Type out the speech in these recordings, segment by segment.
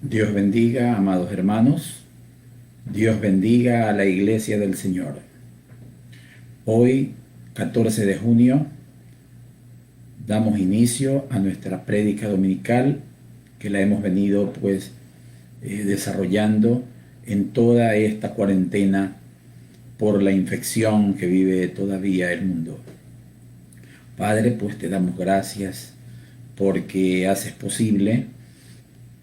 Dios bendiga, amados hermanos. Dios bendiga a la Iglesia del Señor. Hoy, 14 de junio, damos inicio a nuestra prédica dominical que la hemos venido desarrollando en toda esta cuarentena por la infección que vive todavía el mundo. Padre, pues te damos gracias porque haces posible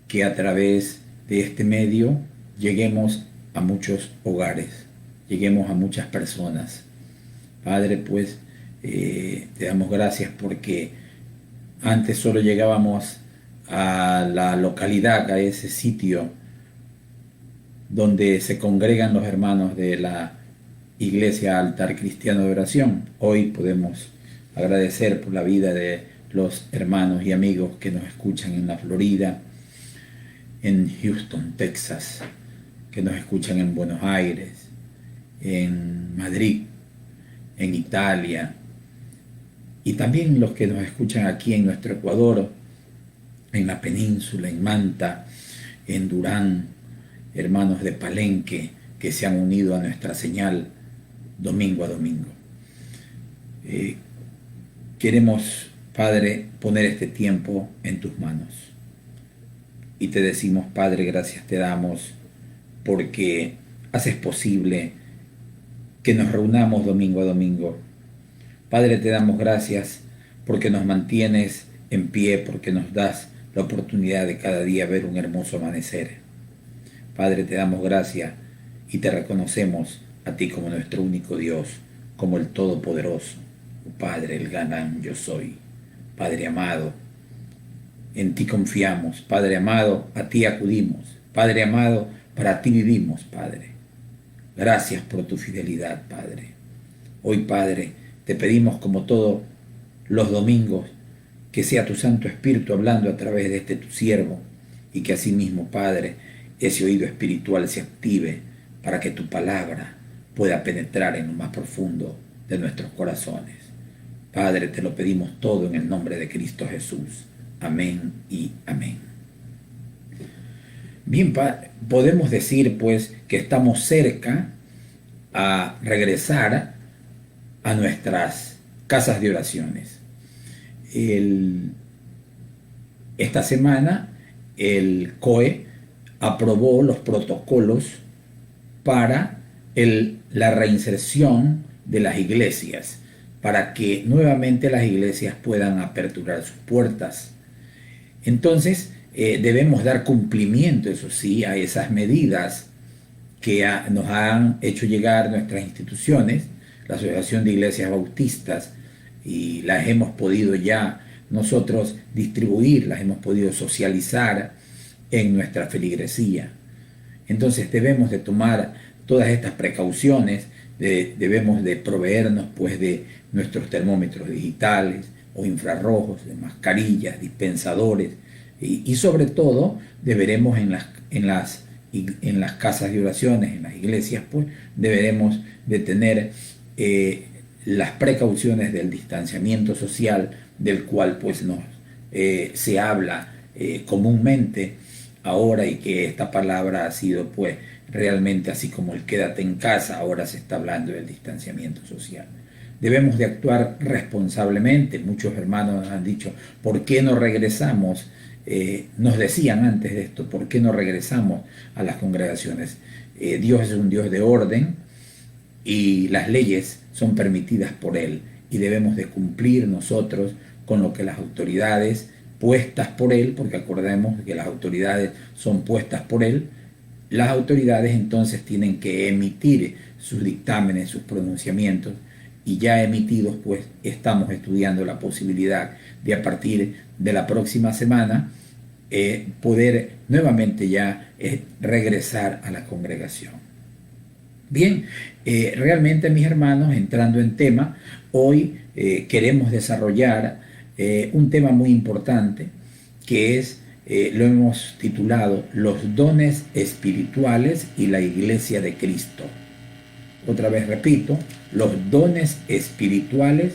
que a través de este medio lleguemos a muchos hogares, lleguemos a muchas personas. Padre, pues te damos gracias porque antes solo llegábamos a la localidad, a ese sitio donde se congregan los hermanos de la Iglesia Altar Cristiano de Oración. Hoy podemos agradecer por la vida de los hermanos y amigos que nos escuchan en la Florida, en Houston, Texas, que nos escuchan en Buenos Aires, en Madrid, en Italia, y también los que nos escuchan aquí en nuestro Ecuador, en la península, en Manta, en Durán, hermanos de Palenque que se han unido a nuestra señal domingo a domingo. Queremos, Padre, poner este tiempo en tus manos. Y te decimos, Padre, gracias te damos porque haces posible que nos reunamos domingo a domingo. Padre, te damos gracias porque nos mantienes en pie, porque nos das la oportunidad de cada día ver un hermoso amanecer. Padre, te damos gracias y te reconocemos a ti como nuestro único Dios, como el Todopoderoso. Padre, el gran yo soy. Padre amado, en ti confiamos. Padre amado, a ti acudimos. Padre amado, para ti vivimos, Padre. Gracias por tu fidelidad, Padre. Hoy, Padre, te pedimos como todos los domingos que sea tu Santo Espíritu hablando a través de este tu siervo y que asimismo, Padre, ese oído espiritual se active para que tu palabra pueda penetrar en lo más profundo de nuestros corazones. Padre, te lo pedimos todo en el nombre de Cristo Jesús. Amén y amén. Bien, podemos decir pues que estamos cerca a regresar a nuestras casas de oraciones. Esta semana el COE aprobó los protocolos para la reinserción de las iglesias, para que nuevamente las iglesias puedan aperturar sus puertas. Entonces, debemos dar cumplimiento, eso sí, a esas medidas que nos han hecho llegar nuestras instituciones, la Asociación de Iglesias Bautistas, y las hemos podido ya nosotros distribuir, las hemos podido socializar en nuestra feligresía. Entonces debemos de tomar todas estas precauciones, debemos de proveernos pues de nuestros termómetros digitales o infrarrojos, de mascarillas, dispensadores, y sobre todo deberemos en las casas de oraciones, en las iglesias, pues deberemos de tener las precauciones del distanciamiento social, del cual pues se habla comúnmente ahora, y que esta palabra ha sido pues realmente así como el quédate en casa, ahora se está hablando del distanciamiento social. Debemos de actuar responsablemente. Muchos hermanos han dicho, ¿por qué no regresamos? Nos decían antes de esto, ¿por qué no regresamos a las congregaciones? Dios es un Dios de orden y las leyes son permitidas por Él, y debemos de cumplir nosotros con lo que las autoridades puestas por Él, porque acordemos que las autoridades son puestas por Él. Las autoridades entonces tienen que emitir sus dictámenes, sus pronunciamientos, y ya emitidos pues estamos estudiando la posibilidad de a partir de la próxima semana poder nuevamente ya regresar a la congregación. Bien, realmente mis hermanos, entrando en tema, hoy queremos desarrollar un tema muy importante que es, lo hemos titulado Los dones espirituales y la Iglesia de Cristo. Otra vez repito, los dones espirituales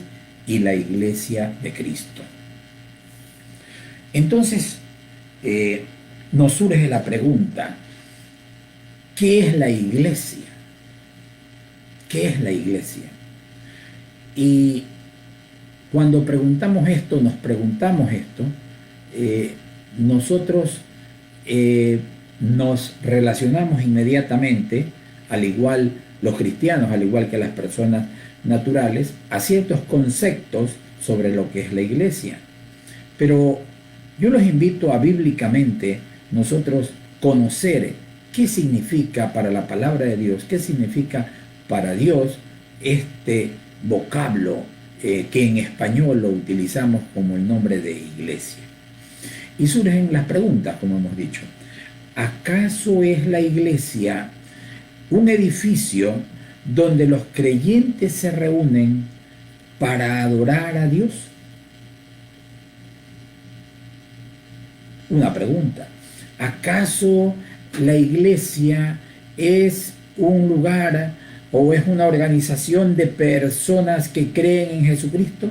y la Iglesia de Cristo. Entonces, nos surge la pregunta: ¿qué es la iglesia? ¿Qué es la iglesia? Y cuando preguntamos esto, nos preguntamos esto, nosotros nos relacionamos inmediatamente, al igual los cristianos, al igual que las personas naturales, a ciertos conceptos sobre lo que es la iglesia. Pero yo los invito a bíblicamente nosotros conocer qué significa para la palabra de Dios, qué significa para Dios este vocablo que en español lo utilizamos como el nombre de iglesia. Y surgen las preguntas, como hemos dicho. ¿Acaso es la iglesia un edificio donde los creyentes se reúnen para adorar a Dios? Una pregunta. ¿Acaso la iglesia es un lugar o es una organización de personas que creen en Jesucristo?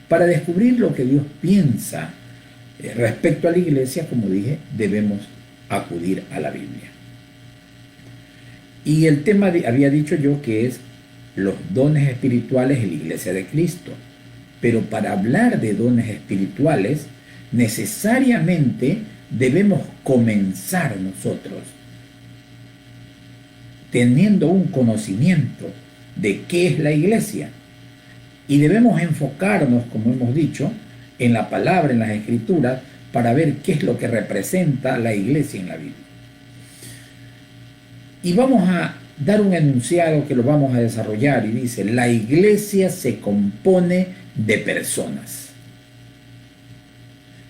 Para descubrir lo que Dios piensa respecto a la iglesia, como dije, debemos acudir a la Biblia. Y el tema había dicho yo que es los dones espirituales en la iglesia de Cristo. Pero para hablar de dones espirituales, necesariamente debemos comenzar nosotros teniendo un conocimiento de qué es la iglesia. Y debemos enfocarnos, como hemos dicho, en la palabra, en las escrituras, para ver qué es lo que representa la iglesia en la Biblia. Y vamos a dar un enunciado que lo vamos a desarrollar y dice: la iglesia se compone de personas.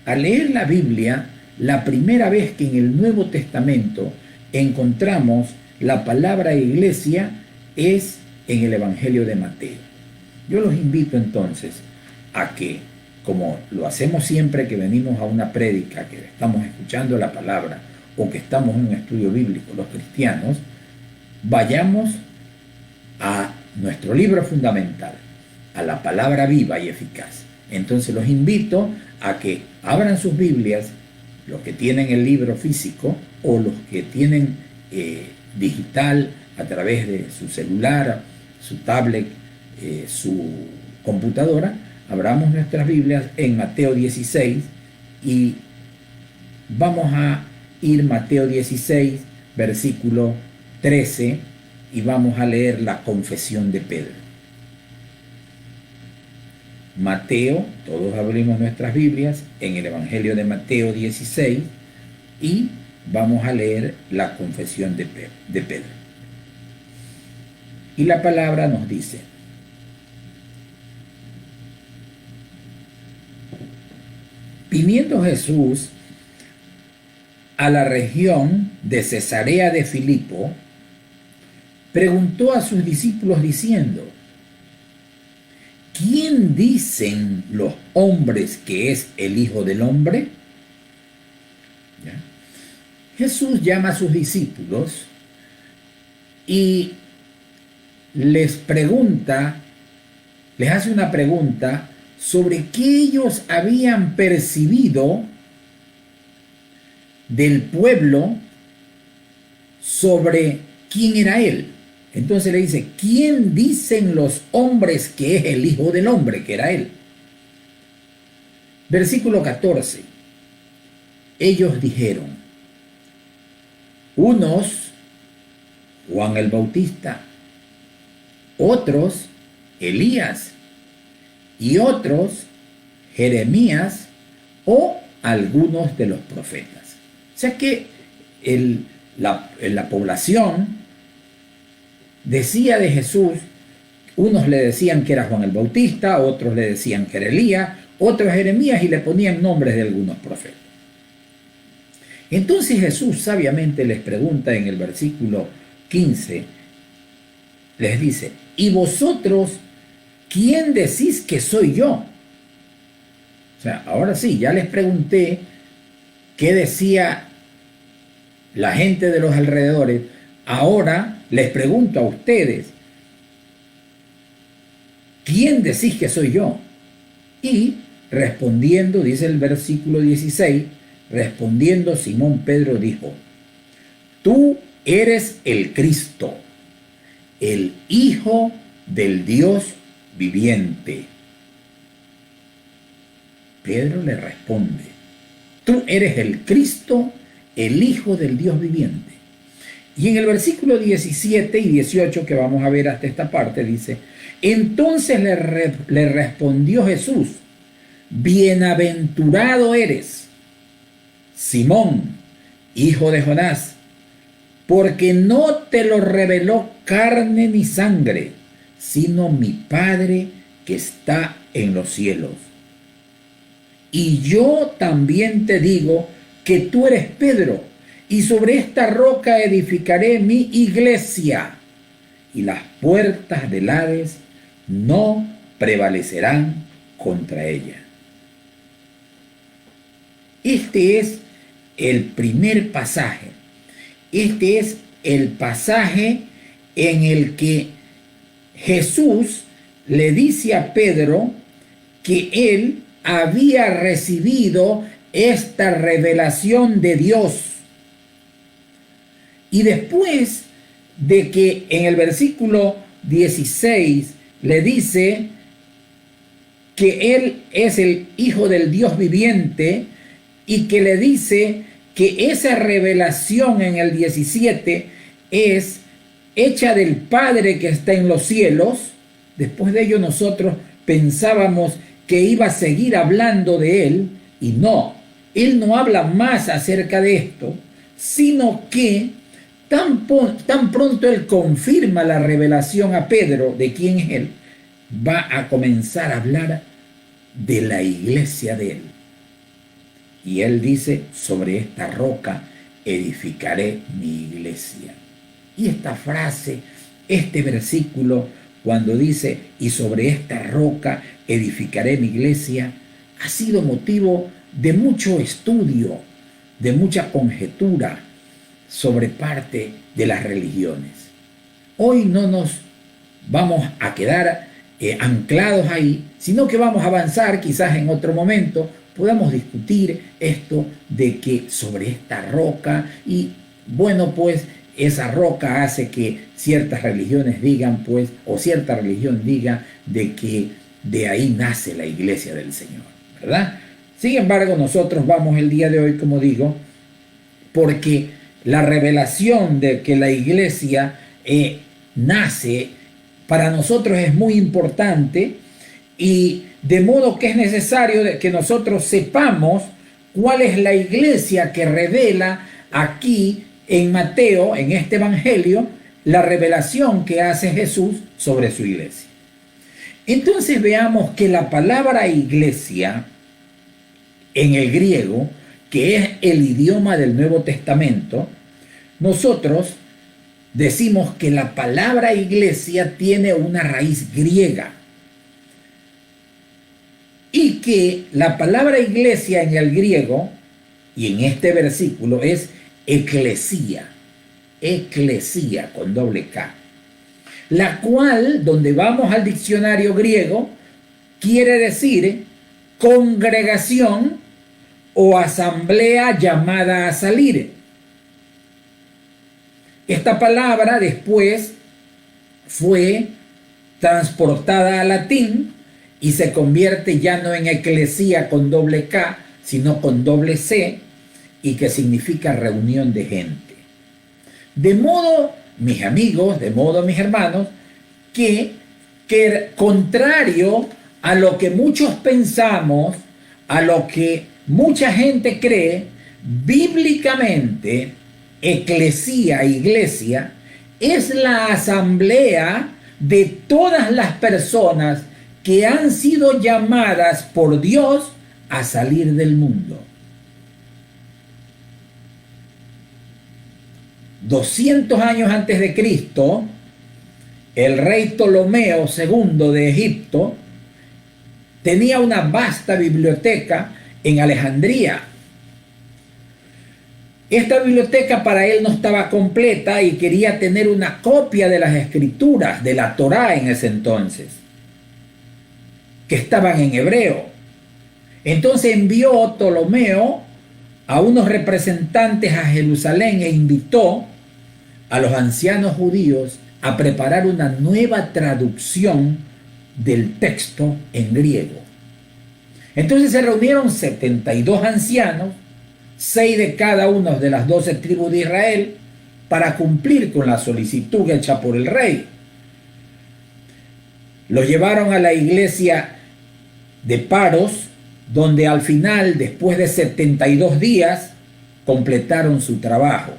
Al leer la Biblia, la primera vez que en el Nuevo Testamento encontramos la palabra iglesia es en el Evangelio de Mateo. Yo los invito entonces a que, como lo hacemos siempre que venimos a una prédica, que estamos escuchando la palabra o que estamos en un estudio bíblico, los cristianos, vayamos a nuestro libro fundamental, a la palabra viva y eficaz. Entonces los invito a que abran sus Biblias, los que tienen el libro físico o los que tienen digital a través de su celular, su tablet, su computadora. Abramos nuestras Biblias en Mateo 16 y vamos a ir Mateo 16, versículo 13, y vamos a leer la confesión de Pedro. Mateo, todos abrimos nuestras Biblias en el Evangelio de Mateo 16 y vamos a leer la confesión de Pedro. Y la palabra nos dice: viniendo Jesús a la región de Cesarea de Filipo, preguntó a sus discípulos diciendo: ¿quién dicen los hombres que es el Hijo del Hombre? ¿Ya? Jesús llama a sus discípulos y les pregunta, les hace una pregunta sobre qué ellos habían percibido del pueblo sobre quién era él. Entonces le dice: ¿quién dicen los hombres que es el Hijo del Hombre? Que era él. Versículo 14. Ellos dijeron: unos, Juan el Bautista; otros, Elías; y otros, Jeremías o algunos de los profetas. O sea que la población decía de Jesús, unos le decían que era Juan el Bautista, otros le decían que era Elías, otros Jeremías, y le ponían nombres de algunos profetas. Entonces Jesús sabiamente les pregunta en el versículo 15, les dice: ¿y vosotros quién decís que soy yo? O sea, ahora sí, ya les pregunté qué decía la gente de los alrededores. Ahora les pregunto a ustedes: ¿quién decís que soy yo? Y respondiendo, dice el versículo 16, respondiendo Simón Pedro dijo: tú eres el Cristo, el Hijo del Dios viviente. Pedro le responde: tú eres el Cristo, el Hijo del Dios viviente. Y en el versículo 17 y 18, que vamos a ver hasta esta parte, dice: entonces le respondió Jesús: bienaventurado eres, Simón, hijo de Jonás, porque no te lo reveló carne ni sangre, sino mi Padre que está en los cielos. Y yo también te digo que tú eres Pedro, y sobre esta roca edificaré mi iglesia, y las puertas del Hades no prevalecerán contra ella. Este es el primer pasaje. Este es el pasaje en el que Jesús le dice a Pedro que él había recibido esta revelación de Dios. Y después de que en el versículo 16 le dice que él es el Hijo del Dios viviente, y que le dice que esa revelación en el 17 es hecha del Padre que está en los cielos. Después de ello nosotros pensábamos que iba a seguir hablando de él, y no, él no habla más acerca de esto, sino que tan pronto él confirma la revelación a Pedro de quién es él, va a comenzar a hablar de la iglesia de él. Y él dice: sobre esta roca edificaré mi iglesia. Y esta frase, este versículo, cuando dice: y sobre esta roca edificaré mi iglesia, ha sido motivo de mucho estudio, de mucha conjetura sobre parte de las religiones. Hoy no nos vamos a quedar anclados ahí, sino que vamos a avanzar. Quizás en otro momento podamos discutir esto de que sobre esta roca, y bueno, pues esa roca hace que ciertas religiones digan, pues, o cierta religión diga de que de ahí nace la iglesia del Señor, ¿verdad? Sin embargo, nosotros vamos el día de hoy, como digo, porque la revelación de que la iglesia nace para nosotros es muy importante, y de modo que es necesario que nosotros sepamos cuál es la iglesia que revela aquí en Mateo, en este evangelio, la revelación que hace Jesús sobre su iglesia. Entonces veamos que la palabra iglesia en el griego, que es el idioma del Nuevo Testamento, nosotros decimos que la palabra iglesia tiene una raíz griega, y que la palabra iglesia en el griego, y en este versículo, es eclesía, eclesía con doble K, la cual, donde vamos al diccionario griego, quiere decir congregación o asamblea llamada a salir. Esta palabra después fue transportada al latín y se convierte ya no en eclesía con doble K, sino con doble C, y que significa reunión de gente. De modo, mis amigos, de modo, mis hermanos, que contrario a lo que muchos pensamos, a lo que mucha gente cree, bíblicamente, eclesía, iglesia, es la asamblea de todas las personas que han sido llamadas por Dios a salir del mundo. 200 años antes de Cristo, el rey Ptolomeo II de Egipto tenía una vasta biblioteca en Alejandría. Esta biblioteca para él no estaba completa y quería tener una copia de las escrituras, de la Torá en ese entonces, que estaban en hebreo. Entonces envió Ptolomeo a unos representantes a Jerusalén e invitó a los ancianos judíos a preparar una nueva traducción del texto en griego. Entonces se reunieron 72 ancianos, 6 de cada una de las 12 tribus de Israel, para cumplir con la solicitud hecha por el rey. Los llevaron a la iglesia de Paros, donde al final, después de 72 días, completaron su trabajo.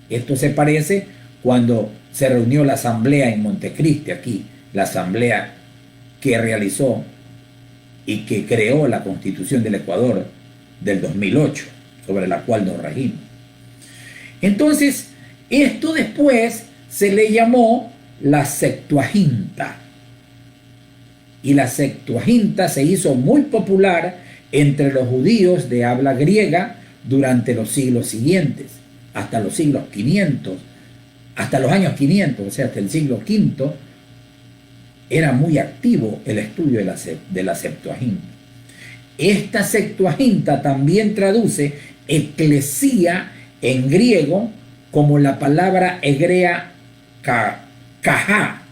Esto se parece cuando se reunió la asamblea en Montecristi, aquí, la asamblea que realizó y que creó la Constitución del Ecuador del 2008, sobre la cual nos regimos. Entonces, esto después se le llamó la Septuaginta. Y la Septuaginta se hizo muy popular entre los judíos de habla griega durante los siglos siguientes, hasta los siglos 500, hasta los años 500, o sea, hasta el siglo V, era muy activo el estudio de la Septuaginta. Esta Septuaginta también traduce eclesía en griego como la palabra hebrea kahá,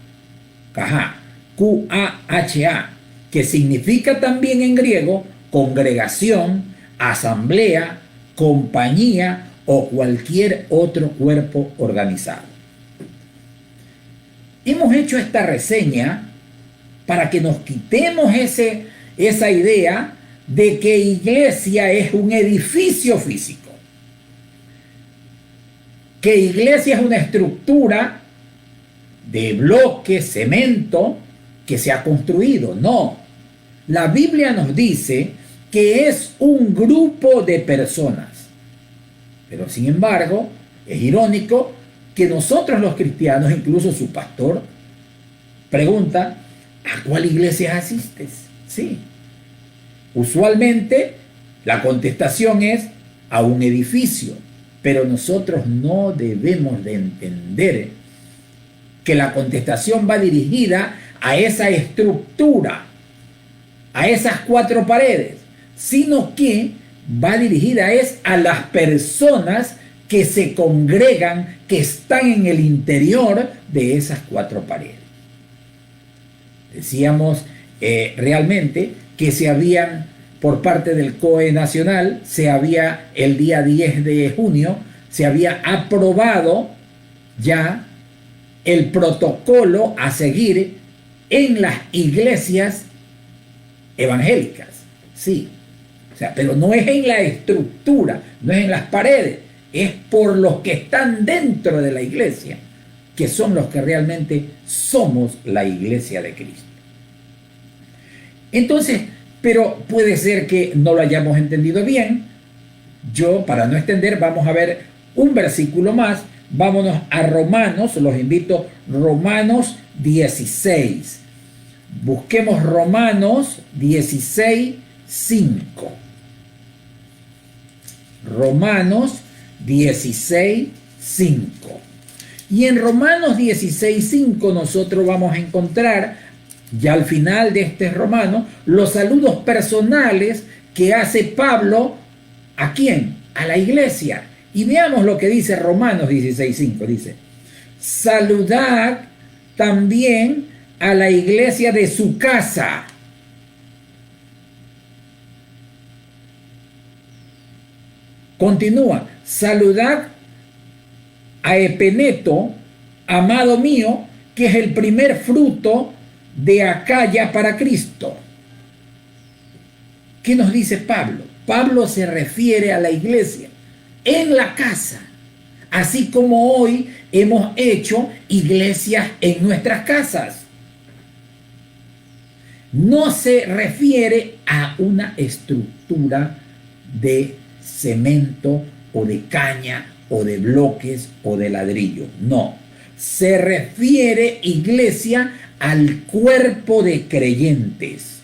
Q-A-H-A, que significa también en griego congregación, asamblea, compañía o cualquier otro cuerpo organizado. Hemos hecho esta reseña para que nos quitemos esa idea de que iglesia es un edificio físico, que iglesia es una estructura de bloque, cemento, que se ha construido. No, la Biblia nos dice que es un grupo de personas, pero sin embargo es irónico que nosotros los cristianos, incluso su pastor, pregunta: ¿a cuál iglesia asistes? Sí, usualmente la contestación es a un edificio, pero nosotros no debemos de entender que la contestación va dirigida a esa estructura, a esas 4 paredes, sino que va dirigida a las personas que se congregan, que están en el interior de esas 4 paredes. Decíamos realmente que se habían, por parte del COE Nacional, el día 10 de junio, se había aprobado ya el protocolo a seguir en las iglesias evangélicas. Sí, o sea, pero no es en la estructura, no es en las paredes, es por los que están dentro de la iglesia, que son los que realmente somos la iglesia de Cristo. Entonces, pero puede ser que no lo hayamos entendido bien. Yo, para no extender, vamos a ver un versículo más. Vámonos a Romanos, los invito, Romanos 16. Busquemos Romanos 16, 5. Romanos 16, 5. Y en Romanos 16, 5 nosotros vamos a encontrar, ya al final de este Romano, los saludos personales que hace Pablo. ¿A quién? A la iglesia. Y veamos lo que dice Romanos 16:5. Dice: saludad también a la iglesia de su casa. Continúa: saludad a Epeneto, amado mío, que es el primer fruto de Acaya para Cristo. ¿Qué nos dice Pablo? Pablo se refiere a la iglesia en la casa, así como hoy hemos hecho iglesias en nuestras casas. No se refiere a una estructura de cemento o de caña o de bloques o de ladrillo. No, se refiere, iglesia, al cuerpo de creyentes.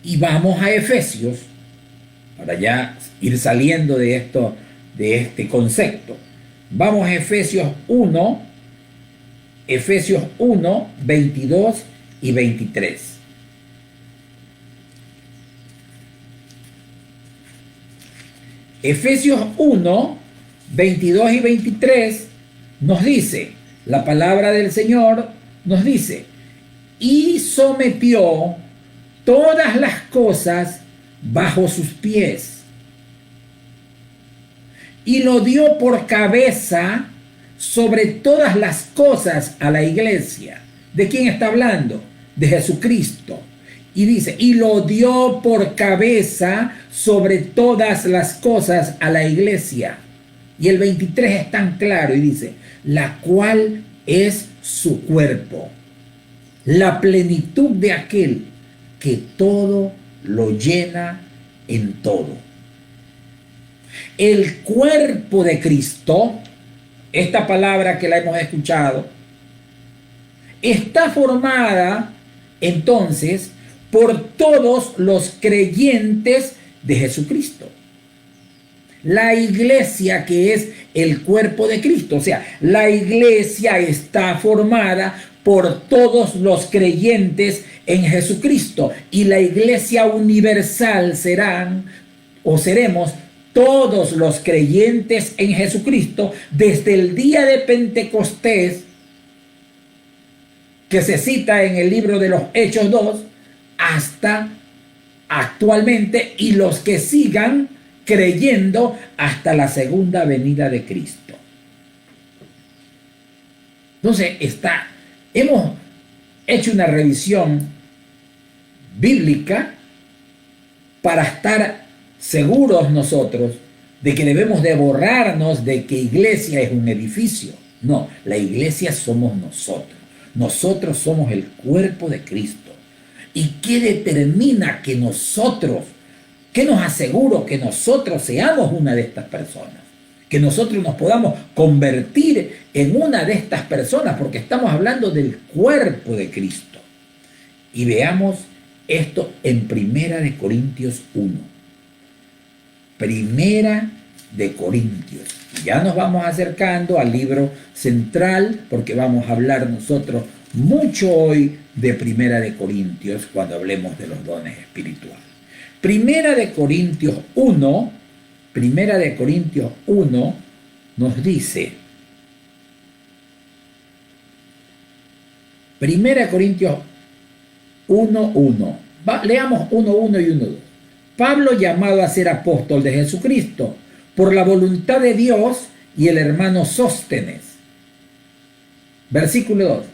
Y vamos a Efesios, para ya ir saliendo de este concepto. Vamos a Efesios 1, 22 y 23. Efesios 1, 22 y 23 nos dice, la palabra del Señor nos dice, y sometió todas las cosas bajo sus pies, y lo dio por cabeza sobre todas las cosas a la iglesia. ¿De quién está hablando? De Jesucristo. Y dice, y lo dio por cabeza sobre todas las cosas a la iglesia. Y el 23 es tan claro y dice, la cual es su cuerpo, la plenitud de aquel que todo lo llena en todo. El cuerpo de Cristo, esta palabra que la hemos escuchado, está formada entonces por todos los creyentes de Jesucristo. La iglesia, que es el cuerpo de Cristo, o sea, la iglesia está formada por todos los creyentes en Jesucristo, y la iglesia universal seremos todos los creyentes en Jesucristo desde el día de Pentecostés, que se cita en el libro de los Hechos 2, hasta actualmente, y los que sigan creyendo hasta la segunda venida de Cristo. Entonces hemos hecho una revisión bíblica para estar seguros nosotros de que debemos de borrarnos de que iglesia es un edificio. No, la iglesia somos nosotros. Nosotros somos el cuerpo de Cristo. ¿Y qué determina que nosotros, qué nos asegura que nosotros seamos una de estas personas? Que nosotros nos podamos convertir en una de estas personas, porque estamos hablando del cuerpo de Cristo. Y veamos esto en Primera de Corintios 1. Primera de Corintios. Ya nos vamos acercando al libro central, porque vamos a hablar nosotros mucho hoy de Primera de Corintios cuando hablemos de los dones espirituales. Primera de Corintios 1 nos dice, Primera de Corintios 1:1, leamos 1:1 y 1:2. Pablo, llamado a ser apóstol de Jesucristo por la voluntad de Dios, y el hermano Sóstenes. Versículo 2.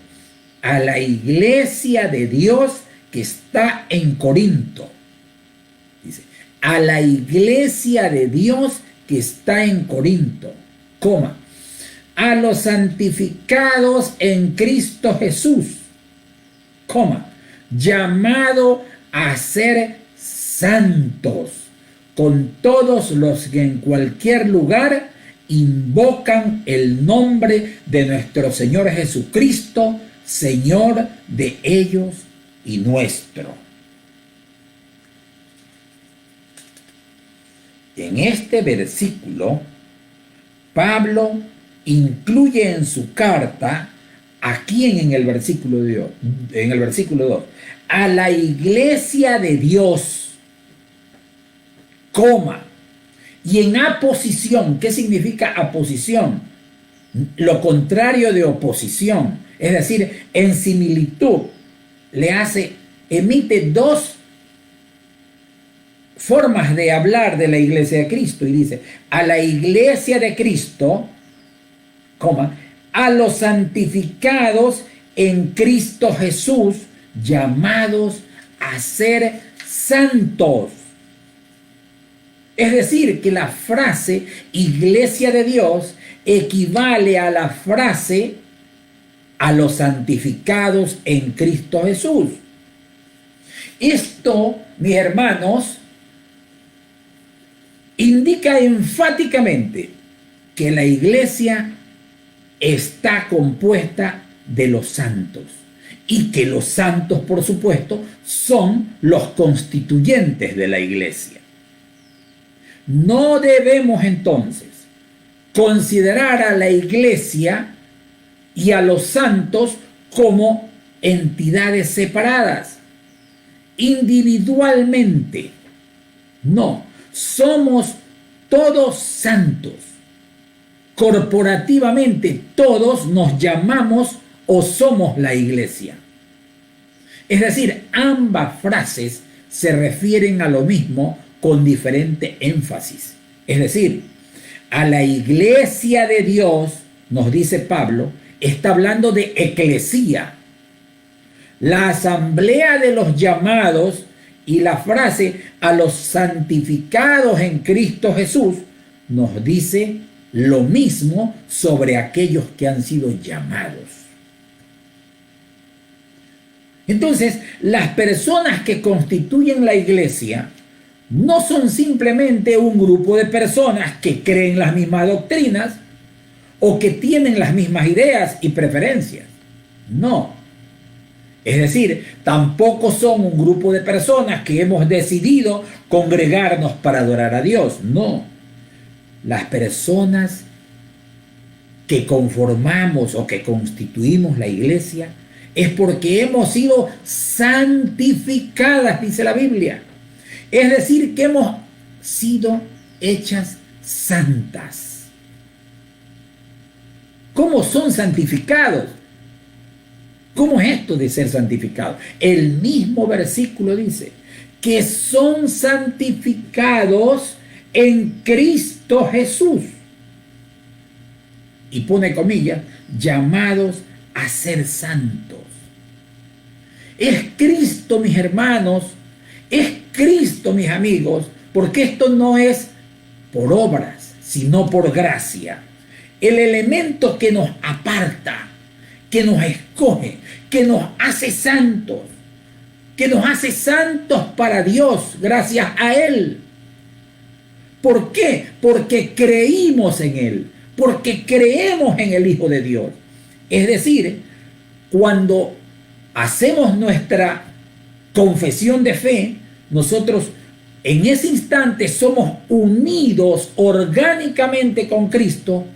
A la iglesia de Dios que está en Corinto. Dice, a la iglesia de Dios que está en Corinto, coma, a los santificados en Cristo Jesús, coma, llamado a ser santos, con todos los que en cualquier lugar invocan el nombre de nuestro Señor Jesucristo, Señor de ellos y nuestro. En este versículo, Pablo incluye en su carta a quién en el versículo 2, a la iglesia de Dios, coma, y en aposición. ¿Qué significa aposición? Lo contrario de oposición, es decir, en similitud, emite dos formas de hablar de la iglesia de Cristo, y dice, a la iglesia de Cristo, coma, a los santificados en Cristo Jesús, llamados a ser santos. Es decir, que la frase iglesia de Dios equivale a la frase a los santificados en Cristo Jesús. Esto, mis hermanos, indica enfáticamente que la iglesia está compuesta de los santos, y que los santos, por supuesto, son los constituyentes de la iglesia. No debemos entonces considerar a la iglesia y a los santos como entidades separadas, individualmente. No, somos todos santos. Corporativamente todos nos llamamos o somos la iglesia. Es decir, ambas frases se refieren a lo mismo con diferente énfasis. Es decir, a la iglesia de Dios, nos dice Pablo, está hablando de eclesía. La asamblea de los llamados y la frase a los santificados en Cristo Jesús nos dice lo mismo sobre aquellos que han sido llamados. Entonces, las personas que constituyen la iglesia no son simplemente un grupo de personas que creen las mismas doctrinas o que tienen las mismas ideas y preferencias. No. Es decir, tampoco son un grupo de personas que hemos decidido congregarnos para adorar a Dios. No. Las personas que conformamos o que constituimos la iglesia es porque hemos sido santificadas, dice la Biblia. Es decir, que hemos sido hechas santas. ¿Cómo son santificados? ¿Cómo es esto de ser santificados? El mismo versículo dice que son santificados en Cristo Jesús. Y pone comillas, llamados a ser santos. Es Cristo, mis hermanos, es Cristo, mis amigos, porque esto no es por obras, sino por gracia. El elemento que nos aparta, que nos escoge, que nos hace santos, para Dios, gracias a Él. ¿Por qué? Porque creímos en Él, porque creemos en el Hijo de Dios. Es decir, cuando hacemos nuestra confesión de fe, nosotros en ese instante somos unidos orgánicamente con Cristo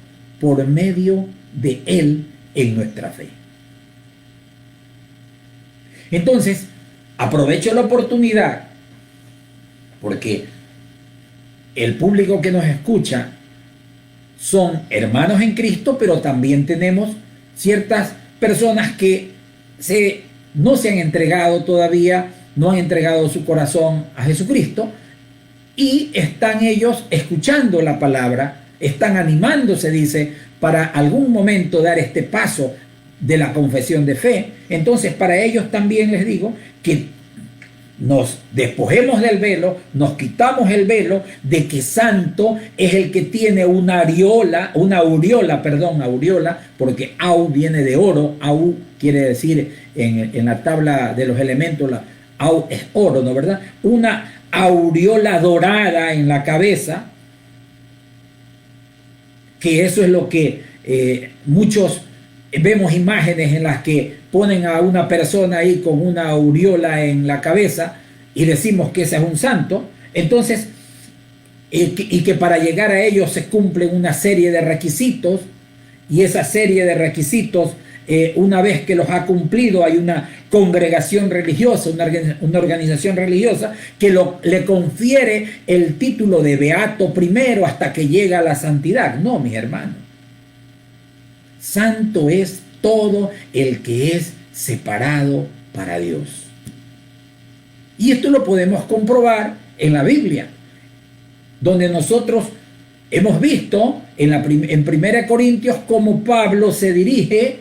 por medio de Él en nuestra fe. Entonces, aprovecho la oportunidad, porque el público que nos escucha son hermanos en Cristo, pero también tenemos ciertas personas que no se han entregado todavía, no han entregado su corazón a Jesucristo, y están ellos escuchando la palabra, están animándose, dice, para algún momento dar este paso de la confesión de fe. Entonces, para ellos también les digo que nos despojemos del velo, nos quitamos el velo de que santo es el que tiene una aureola, porque au viene de oro, au quiere decir en la tabla de los elementos, au es oro, ¿no verdad? Una aureola dorada en la cabeza, que eso es lo que muchos vemos imágenes en las que ponen a una persona ahí con una aureola en la cabeza y decimos que ese es un santo. Entonces, y que para llegar a ellos se cumplen una serie de requisitos, y esa serie de requisitos, una vez que los ha cumplido, hay una congregación religiosa, una organización religiosa que le confiere el título de beato primero hasta que llega a la santidad. No, mis hermanos. Santo es todo el que es separado para Dios. Y esto lo podemos comprobar en la Biblia, donde nosotros hemos visto en 1 Corintios cómo Pablo se dirige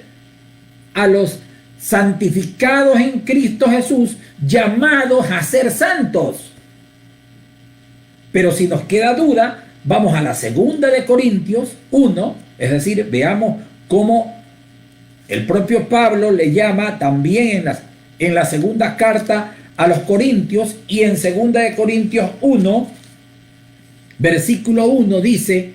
a los santificados en Cristo Jesús, llamados a ser santos. Pero si nos queda duda, vamos a la 2 de Corintios 1, es decir, veamos cómo el propio Pablo le llama también en la segunda carta a los Corintios, y en 2 de Corintios 1, versículo 1 dice: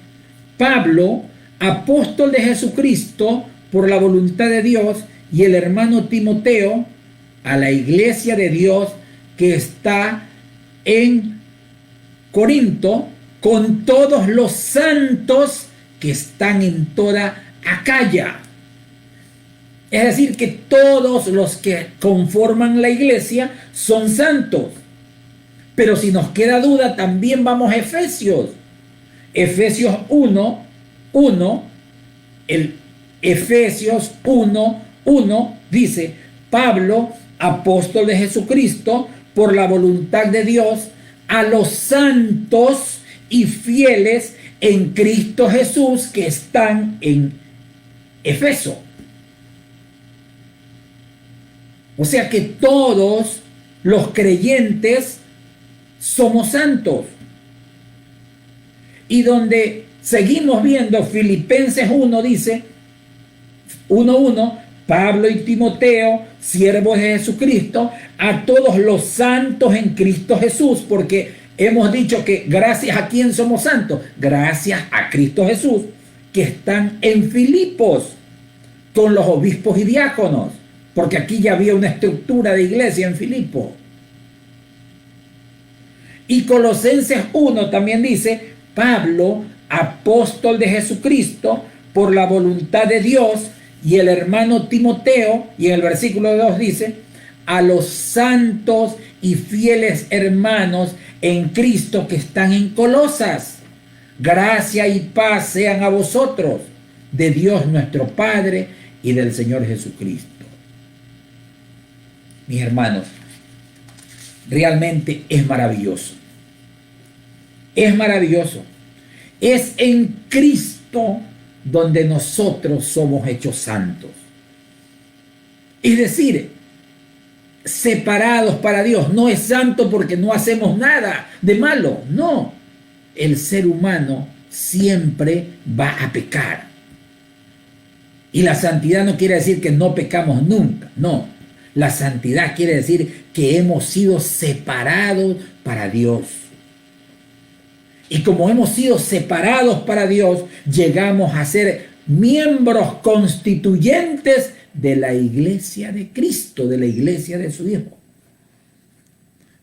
Pablo, apóstol de Jesucristo por la voluntad de Dios, y el hermano Timoteo, a la iglesia de Dios que está en Corinto, con todos los santos que están en toda Acaya. Es decir, que todos los que conforman la iglesia son santos. Pero si nos queda duda, también vamos a Efesios. Efesios 1, el Efesios 1 dice: Pablo, apóstol de Jesucristo, por la voluntad de Dios, a los santos y fieles en Cristo Jesús que están en Efeso. O sea que todos los creyentes somos santos. Y donde seguimos viendo Filipenses 1 dice 1:1, Pablo y Timoteo, siervos de Jesucristo, a todos los santos en Cristo Jesús, porque hemos dicho que gracias a quién somos santos, gracias a Cristo Jesús, que están en Filipos con los obispos y diáconos, porque aquí ya había una estructura de iglesia en Filipos. Y Colosenses 1 también dice: Pablo, apóstol de Jesucristo, por la voluntad de Dios, y el hermano Timoteo, y en el versículo 2 dice: a los santos y fieles hermanos en Cristo que están en Colosas, gracia y paz sean a vosotros, de Dios nuestro Padre y del Señor Jesucristo. Mis hermanos, realmente es maravilloso. Es maravilloso. Es en Cristo donde nosotros somos hechos santos. Es decir, separados para Dios. No es santo porque no hacemos nada de malo. No. El ser humano siempre va a pecar. Y la santidad no quiere decir que no pecamos nunca. No. La santidad quiere decir que hemos sido separados para Dios. Y como hemos sido separados para Dios, llegamos a ser miembros constituyentes de la iglesia de Cristo, de la iglesia de su Hijo.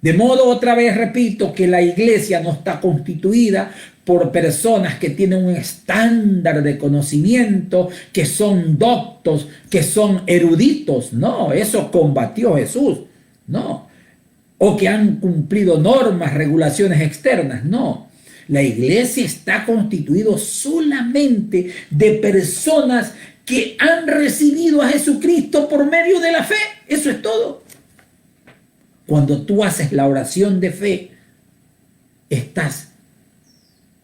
De modo, otra vez repito, que la iglesia no está constituida por personas que tienen un estándar de conocimiento, que son doctos, que son eruditos. No, eso combatió Jesús. No. O que han cumplido normas, regulaciones externas. No. La iglesia está constituida solamente de personas que han recibido a Jesucristo por medio de la fe. Eso es todo. Cuando tú haces la oración de fe, estás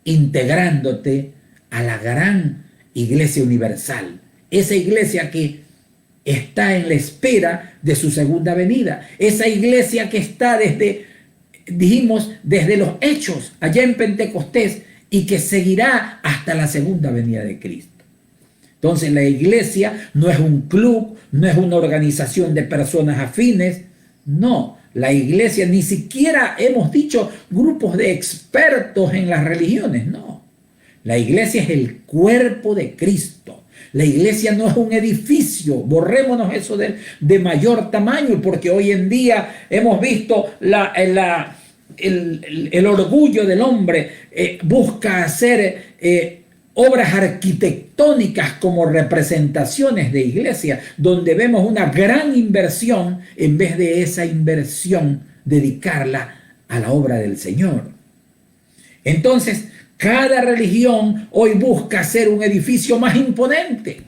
integrándote a la gran iglesia universal. Esa iglesia que está en la espera de su segunda venida. Esa iglesia que está desde los hechos allá en Pentecostés y que seguirá hasta la segunda venida de Cristo. Entonces la iglesia no es un club, no es una organización de personas afines, no. La iglesia ni siquiera hemos dicho grupos de expertos en las religiones, no. La iglesia es el cuerpo de Cristo. La iglesia no es un edificio, borrémonos eso de mayor tamaño, porque hoy en día hemos visto el orgullo del hombre, busca hacer obras arquitectónicas como representaciones de iglesia, donde vemos una gran inversión, en vez de esa inversión dedicarla a la obra del Señor. Entonces, cada religión hoy busca hacer un edificio más imponente.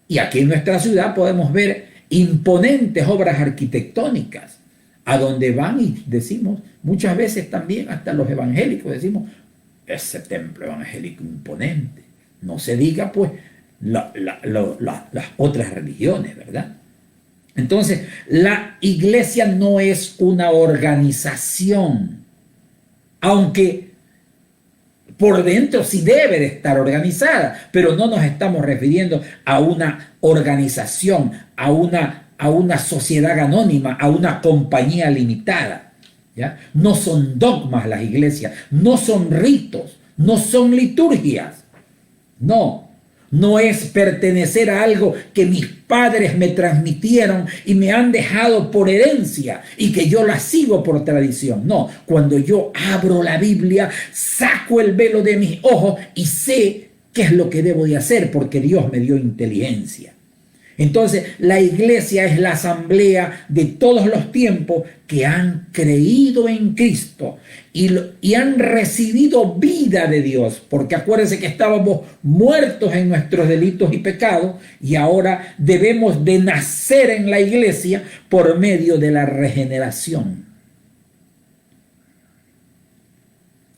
Y aquí en nuestra ciudad podemos ver imponentes obras arquitectónicas, a donde van y decimos, muchas veces también hasta los evangélicos decimos, ese templo evangélico imponente. No se diga pues las otras religiones, ¿verdad? Entonces, la iglesia no es una organización, aunque por dentro sí debe de estar organizada, pero no nos estamos refiriendo a una organización, a una sociedad anónima, a una compañía limitada. ¿Ya? No son dogmas las iglesias, no son ritos, no son liturgias. No es pertenecer a algo que mis padres me transmitieron y me han dejado por herencia y que yo la sigo por tradición. No, cuando yo abro la Biblia, saco el velo de mis ojos y sé qué es lo que debo de hacer porque Dios me dio inteligencia. Entonces, la iglesia es la asamblea de todos los tiempos que han creído en Cristo y han recibido vida de Dios. Porque acuérdense que estábamos muertos en nuestros delitos y pecados y ahora debemos de nacer en la iglesia por medio de la regeneración.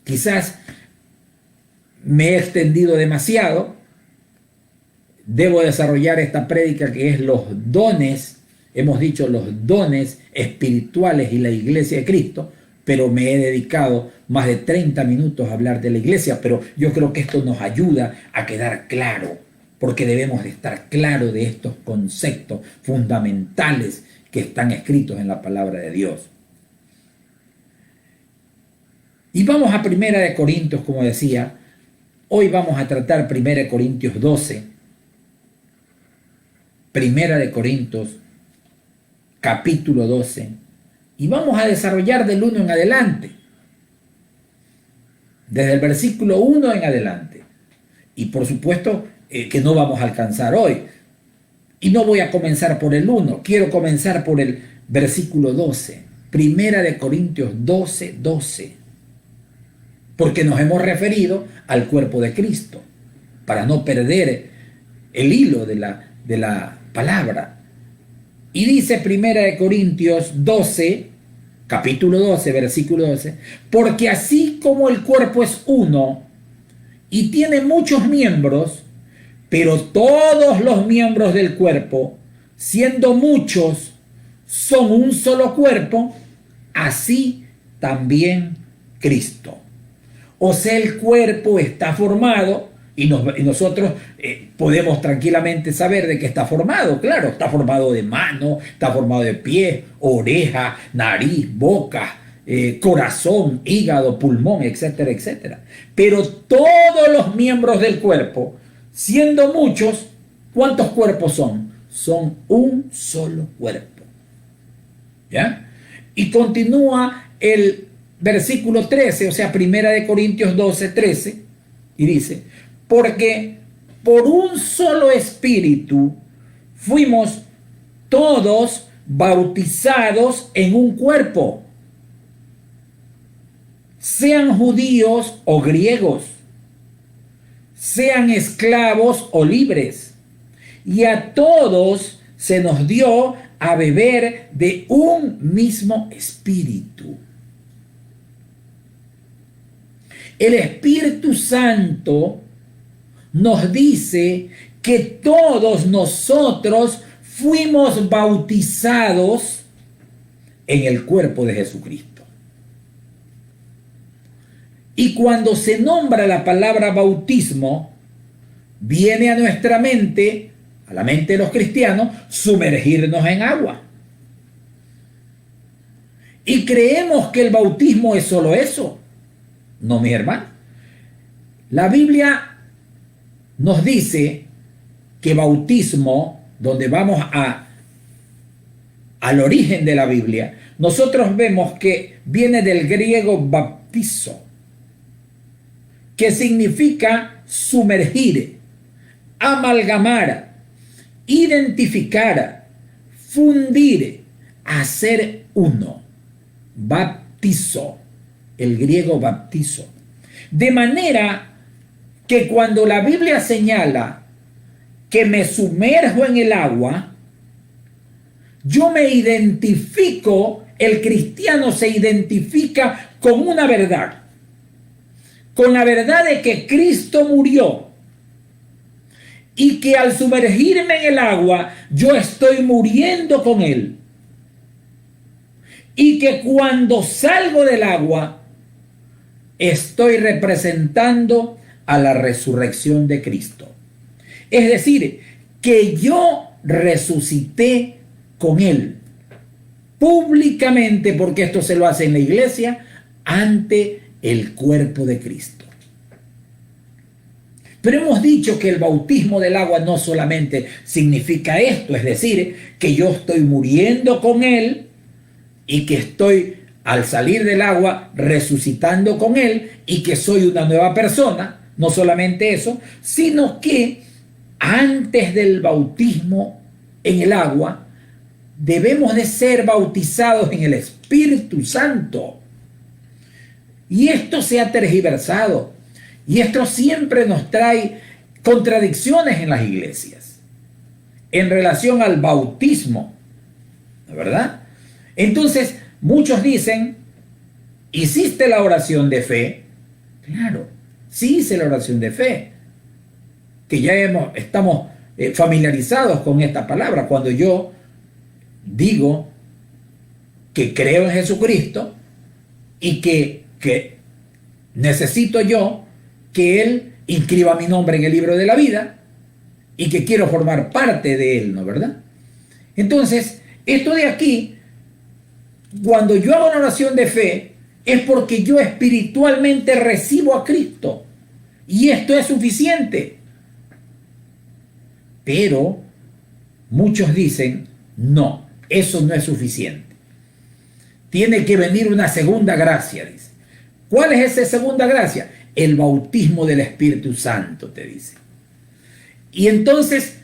Quizás me he extendido demasiado. Debo desarrollar esta prédica que es los dones, hemos dicho los dones espirituales y la iglesia de Cristo, pero me he dedicado más de 30 minutos a hablar de la iglesia, pero yo creo que esto nos ayuda a quedar claro, porque debemos de estar claros de estos conceptos fundamentales que están escritos en la palabra de Dios. Y vamos a 1 Corintios, como decía, hoy vamos a tratar 1 Corintios 12, 1 Corintios, capítulo 12, y vamos a desarrollar del 1 en adelante, desde el versículo 1 en adelante, y por supuesto que no vamos a alcanzar hoy, y no voy a comenzar por el 1, quiero comenzar por el versículo 12, 1 Corintios 12, 12, porque nos hemos referido al cuerpo de Cristo, para no perder el hilo de la palabra. Y dice 1 Corintios 12, capítulo 12, versículo 12, porque así como el cuerpo es uno y tiene muchos miembros, pero todos los miembros del cuerpo, siendo muchos, son un solo cuerpo, así también Cristo. O sea, el cuerpo está formado y nosotros podemos tranquilamente saber de qué está formado. Claro, está formado de mano, está formado de pie, oreja, nariz, boca, corazón, hígado, pulmón, etcétera, etcétera. Pero todos los miembros del cuerpo, siendo muchos, ¿cuántos cuerpos son? Son un solo cuerpo. ¿Ya? Y continúa el versículo 13, o sea, 1 Corintios 12, 13, y dice, porque por un solo espíritu fuimos todos bautizados en un cuerpo, sean judíos o griegos, sean esclavos o libres, y a todos se nos dio a beber de un mismo espíritu. El Espíritu Santo nos dice que todos nosotros fuimos bautizados en el cuerpo de Jesucristo. Y cuando se nombra la palabra bautismo, viene a nuestra mente, a la mente de los cristianos, sumergirnos en agua. Y creemos que el bautismo es solo eso. No, mi hermano. La Biblia nos dice que bautismo, donde vamos al origen de la Biblia, nosotros vemos que viene del griego baptizo, que significa sumergir, amalgamar, identificar, fundir, hacer uno. Baptizo, el griego baptizo. De manera que cuando la Biblia señala que me sumerjo en el agua, yo me identifico, el cristiano se identifica con una verdad, con la verdad de que Cristo murió y que al sumergirme en el agua yo estoy muriendo con Él, y que cuando salgo del agua estoy representando a la resurrección de Cristo. Es decir, que yo resucité con Él públicamente, porque esto se lo hace en la iglesia, ante el cuerpo de Cristo. Pero hemos dicho que el bautismo del agua no solamente significa esto, es decir, que yo estoy muriendo con Él y que estoy al salir del agua resucitando con Él y que soy una nueva persona. No solamente eso, sino que antes del bautismo en el agua, debemos de ser bautizados en el Espíritu Santo. Y esto se ha tergiversado. Y esto siempre nos trae contradicciones en las iglesias en relación al bautismo, ¿verdad? Entonces, muchos dicen, ¿hiciste la oración de fe? Claro, sí hice la oración de fe, que ya estamos familiarizados con esta palabra. Cuando yo digo que creo en Jesucristo y que necesito yo que Él inscriba mi nombre en el libro de la vida y que quiero formar parte de Él, ¿no verdad? Entonces, esto de aquí, cuando yo hago una oración de fe, es porque yo espiritualmente recibo a Cristo. Y esto es suficiente. Pero muchos dicen, no, eso no es suficiente. Tiene que venir una segunda gracia, dice. ¿Cuál es esa segunda gracia? El bautismo del Espíritu Santo, te dice. Y entonces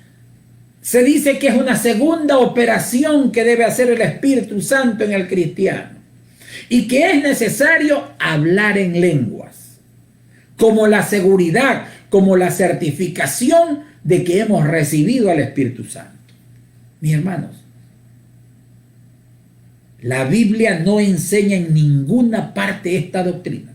se dice que es una segunda operación que debe hacer el Espíritu Santo en el cristiano. Y que es necesario hablar en lenguas, como la seguridad, como la certificación de que hemos recibido al Espíritu Santo. Mis hermanos, la Biblia no enseña en ninguna parte esta doctrina.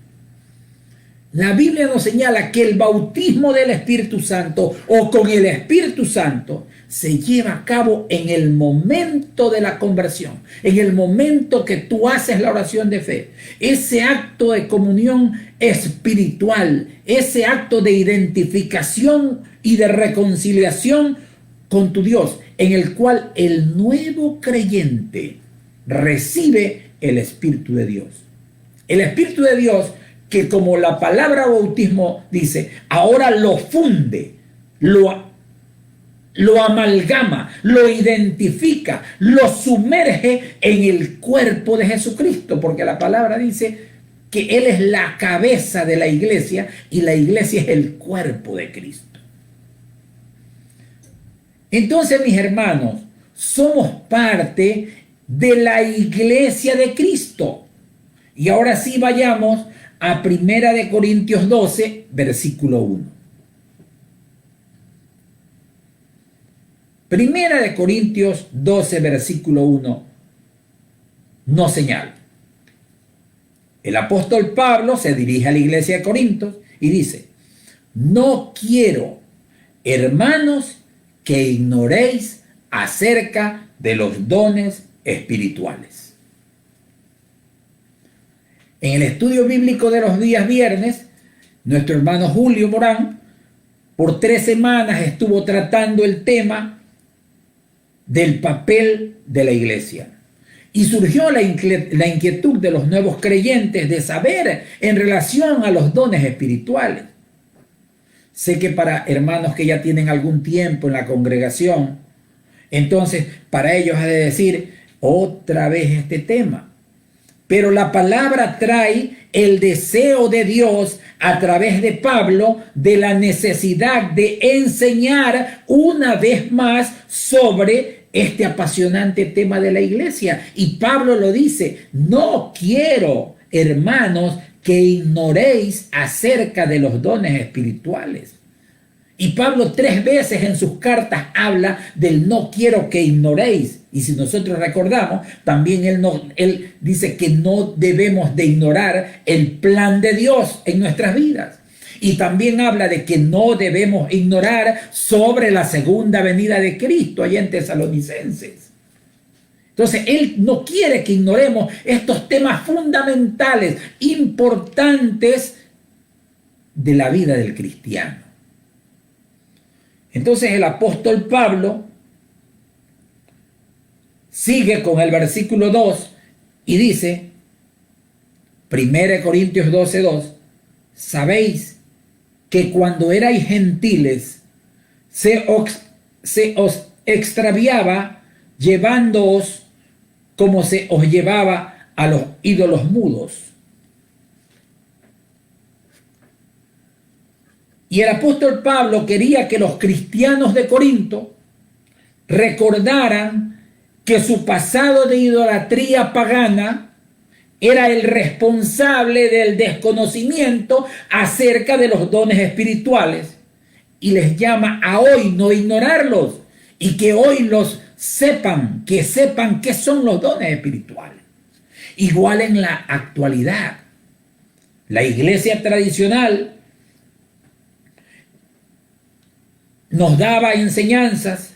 La Biblia nos señala que el bautismo del Espíritu Santo o con el Espíritu Santo se lleva a cabo en el momento de la conversión, en el momento que tú haces la oración de fe. Ese acto de comunión espiritual, ese acto de identificación y de reconciliación con tu Dios, en el cual el nuevo creyente recibe el Espíritu de Dios. El Espíritu de Dios, que como la palabra bautismo dice, ahora lo funde, lo amalgama, lo identifica, lo sumerge en el cuerpo de Jesucristo, porque la palabra dice que Él es la cabeza de la iglesia y la iglesia es el cuerpo de Cristo. Entonces, mis hermanos, somos parte de la iglesia de Cristo. Y ahora sí vayamos a 1 Corintios 12, versículo 1. 1 Corintios 12, versículo 1 nos señala. El apóstol Pablo se dirige a la iglesia de Corintios y dice, no quiero, hermanos, que ignoréis acerca de los dones espirituales. En el estudio bíblico de los días viernes, nuestro hermano Julio Morán, por 3 semanas estuvo tratando el tema del papel de la iglesia. Y surgió la inquietud de los nuevos creyentes de saber en relación a los dones espirituales. Sé que para hermanos que ya tienen algún tiempo en la congregación, entonces para ellos ha de decir otra vez este tema. Pero la palabra trae el deseo de Dios a través de Pablo de la necesidad de enseñar una vez más sobre este apasionante tema de la iglesia. Y Pablo lo dice, no quiero, hermanos, que ignoréis acerca de los dones espirituales. Y Pablo 3 veces en sus cartas habla del no quiero que ignoréis. Y si nosotros recordamos, también él dice que no debemos de ignorar el plan de Dios en nuestras vidas. Y también habla de que no debemos ignorar sobre la segunda venida de Cristo allá en Tesalonicenses. Entonces, él no quiere que ignoremos estos temas fundamentales, importantes de la vida del cristiano. Entonces, el apóstol Pablo sigue con el versículo 2 y dice, 1 Corintios 12:2, sabéis que cuando erais gentiles se os extraviaba llevándoos como se os llevaba a los ídolos mudos. Y el apóstol Pablo quería que los cristianos de Corinto recordaran que su pasado de idolatría pagana era el responsable del desconocimiento acerca de los dones espirituales, y les llama a hoy no ignorarlos y que hoy los sepan, que sepan qué son los dones espirituales. Igual en la actualidad, la iglesia tradicional nos daba enseñanzas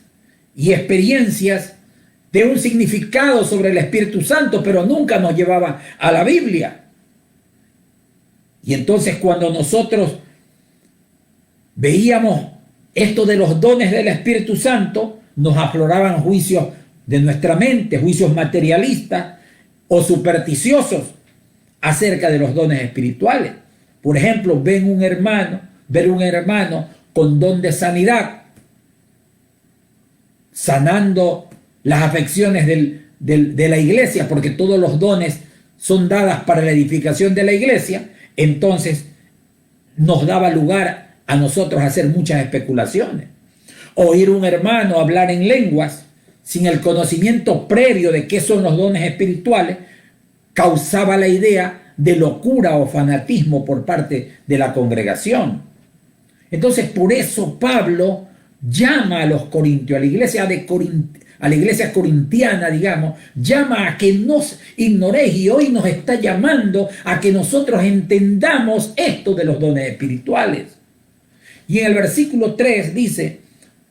y experiencias de un significado sobre el Espíritu Santo, pero nunca nos llevaba a la Biblia. Y entonces cuando nosotros veíamos esto de los dones del Espíritu Santo, nos afloraban juicios de nuestra mente, juicios materialistas o supersticiosos acerca de los dones espirituales. Por ejemplo, ver un hermano con don de sanidad, sanando las afecciones de la iglesia, porque todos los dones son dadas para la edificación de la iglesia, entonces nos daba lugar a nosotros a hacer muchas especulaciones. Oír un hermano hablar en lenguas sin el conocimiento previo de qué son los dones espirituales causaba la idea de locura o fanatismo por parte de la congregación. Entonces, por eso Pablo llama a los corintios, a la iglesia corintiana, digamos, llama a que nos ignoréis, y hoy nos está llamando a que nosotros entendamos esto de los dones espirituales. Y en el versículo 3 dice: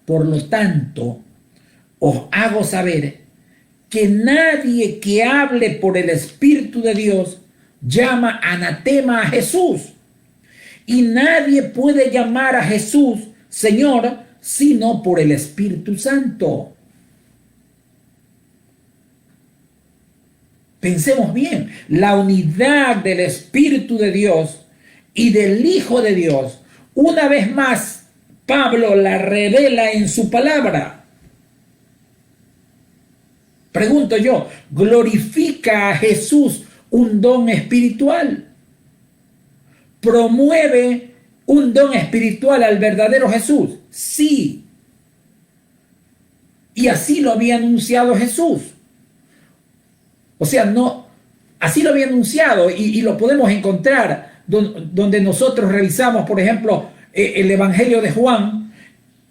por lo tanto, os hago saber que nadie que hable por el Espíritu de Dios llama anatema a Jesús, y nadie puede llamar a Jesús Señor sino por el Espíritu Santo. Pensemos bien, la unidad del Espíritu de Dios y del Hijo de Dios, una vez más, Pablo la revela en su palabra. Pregunto yo, ¿glorifica a Jesús un don espiritual? ¿Promueve un don espiritual al verdadero Jesús? Sí. Y así lo había anunciado Jesús. O sea, no, así lo había anunciado y lo podemos encontrar donde nosotros revisamos, por ejemplo, el Evangelio de Juan.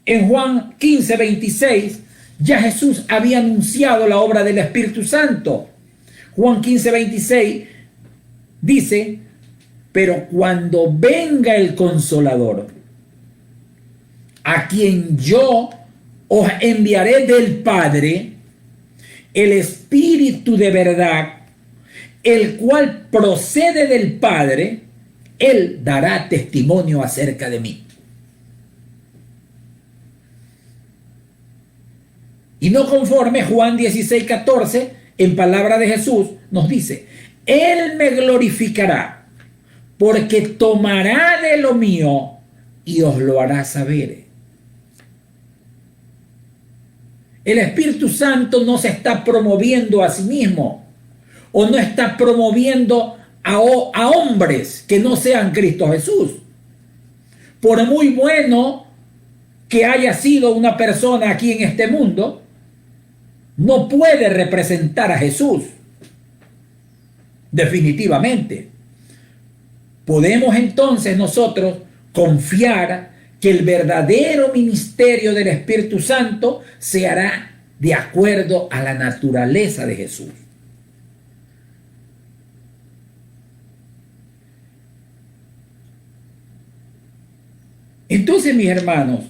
En Juan 15, 26, ya Jesús había anunciado la obra del Espíritu Santo. Juan 15, 26 dice: pero cuando venga el Consolador, a quien yo os enviaré del Padre, el Espíritu de verdad, el cual procede del Padre, Él dará testimonio acerca de mí. Y no conforme, Juan 16, 14, en palabra de Jesús, nos dice: Él me glorificará, porque tomará de lo mío y os lo hará saber. El Espíritu Santo no se está promoviendo a sí mismo, o no está promoviendo a hombres que no sean Cristo Jesús. Por muy bueno que haya sido una persona aquí en este mundo, no puede representar a Jesús. Definitivamente. Podemos entonces nosotros confiar que el verdadero ministerio del Espíritu Santo se hará de acuerdo a la naturaleza de Jesús. Entonces, mis hermanos,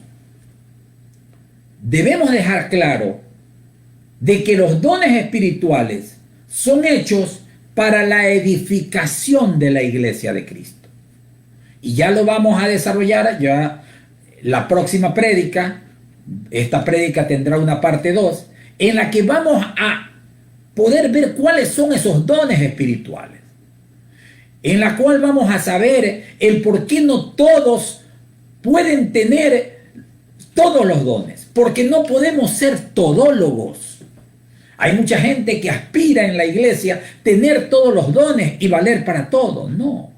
debemos dejar claro de que los dones espirituales son hechos para la edificación de la iglesia de Cristo. Y ya lo vamos a desarrollar ya la próxima prédica. Esta prédica tendrá una parte 2, en la que vamos a poder ver cuáles son esos dones espirituales, en la cual vamos a saber el por qué no todos pueden tener todos los dones, porque no podemos ser todólogos. Hay mucha gente que aspira en la iglesia tener todos los dones y valer para todo. No.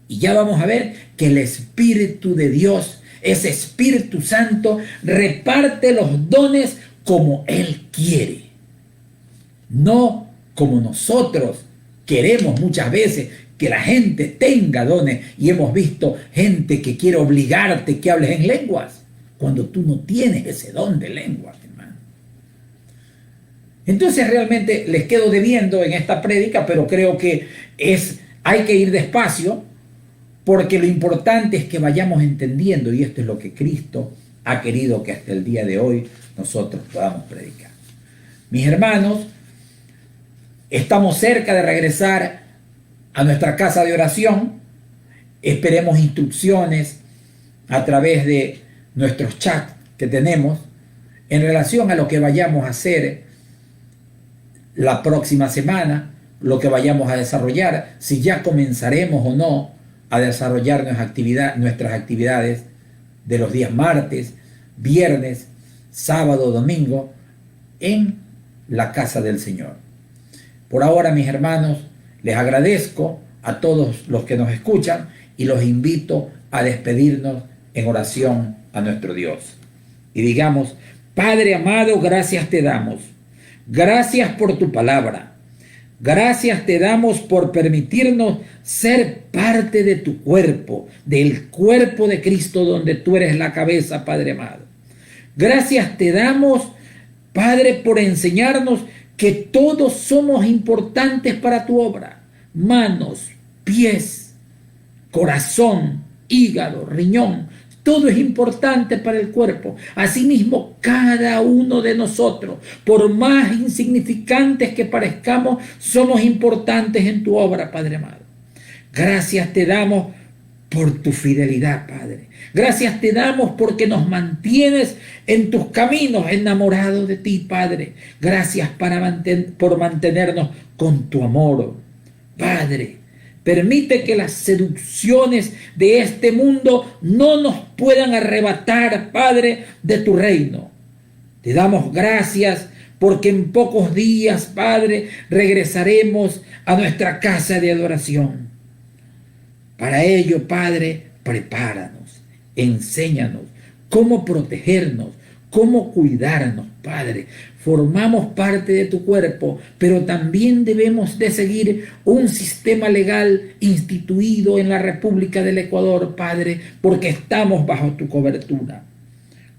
Y ya vamos a ver que el Espíritu de Dios, ese Espíritu Santo, reparte los dones como Él quiere, no como nosotros queremos muchas veces que la gente tenga dones. Y hemos visto gente que quiere obligarte que hables en lenguas cuando tú no tienes ese don de lenguas, hermano. Entonces realmente les quedo debiendo en esta prédica, pero creo que hay que ir despacio, porque lo importante es que vayamos entendiendo, y esto es lo que Cristo ha querido que hasta el día de hoy nosotros podamos predicar. Mis hermanos, estamos cerca de regresar a nuestra casa de oración. Esperemos instrucciones a través de nuestros chats que tenemos en relación a lo que vayamos a hacer la próxima semana, lo que vayamos a desarrollar, si ya comenzaremos o no a desarrollar nuestras actividades de los días martes, viernes, sábado, domingo en la casa del Señor. Por ahora, mis hermanos, les agradezco a todos los que nos escuchan y los invito a despedirnos en oración a nuestro Dios. Y digamos: Padre amado, gracias te damos. Gracias por tu palabra. Gracias te damos por permitirnos ser parte de tu cuerpo, del cuerpo de Cristo, donde tú eres la cabeza, Padre amado. Gracias te damos, Padre, por enseñarnos que todos somos importantes para tu obra. Manos, pies, corazón, hígado, riñón, todo es importante para el cuerpo. Asimismo, cada uno de nosotros, por más insignificantes que parezcamos, somos importantes en tu obra, Padre amado. Gracias te damos por tu fidelidad, Padre. Gracias te damos porque nos mantienes en tus caminos, enamorados de ti, Padre. Gracias por mantenernos con tu amor, Padre. Permite que las seducciones de este mundo no nos puedan arrebatar, Padre, de tu reino. Te damos gracias porque en pocos días, Padre, regresaremos a nuestra casa de adoración. Para ello, Padre, prepáranos, enséñanos cómo protegernos, cómo cuidarnos, Padre. Formamos parte de tu cuerpo, pero también debemos de seguir un sistema legal instituido en la República del Ecuador, Padre, porque estamos bajo tu cobertura.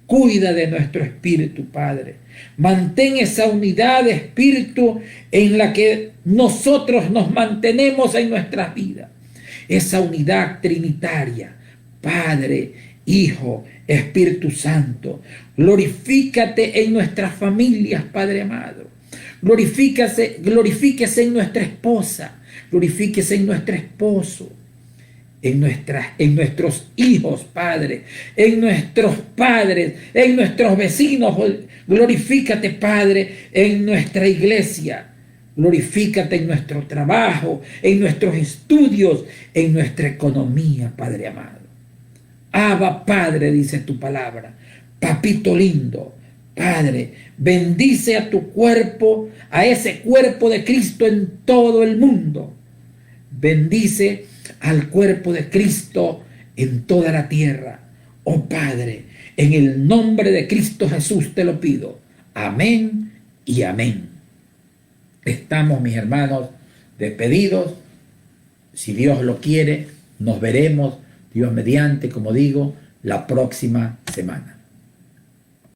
Cuida de nuestro espíritu, Padre. Mantén esa unidad de espíritu en la que nosotros nos mantenemos en nuestras vidas. Esa unidad trinitaria, Padre, Hijo, Espíritu Santo. Glorifícate en nuestras familias, Padre amado. Glorifíquese en nuestra esposa. Glorifíquese en nuestro esposo. En nuestros hijos, Padre. En nuestros padres. En nuestros vecinos. Glorifícate, Padre, en nuestra iglesia. Glorifícate en nuestro trabajo, en nuestros estudios, en nuestra economía, Padre amado. Abba, Padre, dice tu palabra. Papito lindo, Padre, bendice a tu cuerpo, a ese cuerpo de Cristo en todo el mundo. Bendice al cuerpo de Cristo en toda la tierra. Oh Padre, en el nombre de Cristo Jesús te lo pido. Amén y amén. Estamos, mis hermanos, despedidos. Si Dios lo quiere, nos veremos, Dios mediante, como digo, la próxima semana.